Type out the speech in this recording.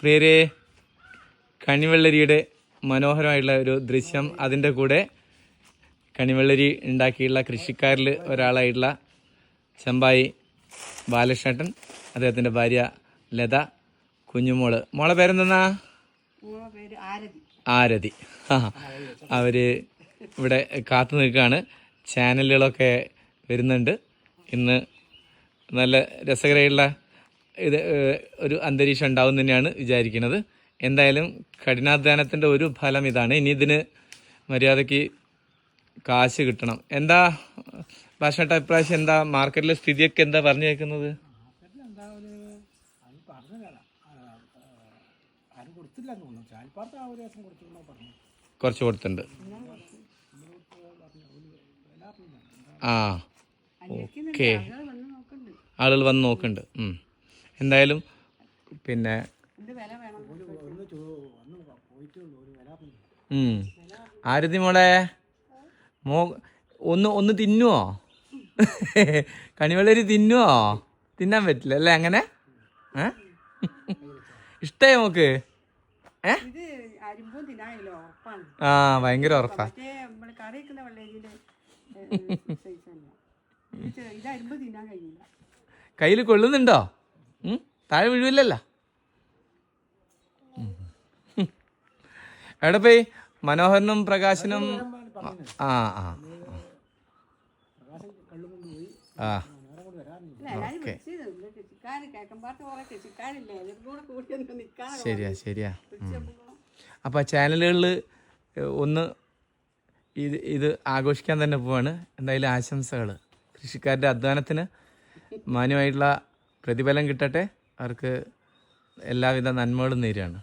പ്രിയരെ, കണിവെള്ളരിയുടെ മനോഹരമായിട്ടുള്ള ഒരു ദൃശ്യം, അതിൻ്റെ കൂടെ കണിവെള്ളരി ഉണ്ടാക്കിയുള്ള കൃഷിക്കാരിൽ ഒരാളായിട്ടുള്ള ചെമ്പായി ബാലകൃഷ്ണേട്ടൻ, അദ്ദേഹത്തിൻ്റെ ഭാര്യ ലത, കുഞ്ഞുമോള്. മോളെ പേരെന്തെന്നാ? ആരതി. അവർ ഇവിടെ കാത്തു നിൽക്കുകയാണ്. ചാനലുകളൊക്കെ വരുന്നുണ്ട്. ഇന്ന് നല്ല രസകരമായിട്ടുള്ള ഒരു അന്തരീക്ഷം ഉണ്ടാവും തന്നെയാണ് വിചാരിക്കുന്നത്. എന്തായാലും കഠിനാധ്വാനത്തിൻ്റെ ഒരു ഫലം ഇതാണ്. ഇനി ഇതിന് മര്യാദയ്ക്ക് കാശ് കിട്ടണം. എന്താ ഭാഷേട്ട ഇപ്രാവശ്യം എന്താ മാർക്കറ്റിലെ സ്ഥിതിയൊക്കെ എന്താ പറഞ്ഞു കേൾക്കുന്നത്? കുറച്ച് കൊടുത്തിട്ടുണ്ട്. ആ, ഓക്കെ, ആളുകൾ വന്ന് നോക്കുന്നുണ്ട്. എന്തായാലും പിന്നെ ആരതി മോളെ ഒന്ന് തിന്നുവോ? കണിവെള്ളരി തിന്നുവോ? തിന്നാൻ പറ്റില്ല അല്ലേ? അങ്ങനെ ഇഷ്ടമായി നോക്ക്. ആ, ഭയങ്കര ഉറപ്പാ. കയ്യിൽ കൊള്ളുന്നുണ്ടോ? താഴെ വീഴുവില്ലല്ലോ. എവിടെ പോയി മനോഹരനും പ്രകാശനും? ആ ആ ആ, ഓക്കെ, ശരിയാ. അപ്പം ചാനലുകളിൽ ഒന്ന് ഇത് ആഘോഷിക്കാൻ തന്നെ പോവാണ്. എന്തായാലും ആശംസകൾ. കൃഷിക്കാരുടെ അധ്വാനത്തിന് മാന്യമായിട്ടുള്ള പ്രതിഫലം കിട്ടട്ടെ. അവർക്ക് എല്ലാവിധ നന്മകളും നേരുകയാണ്.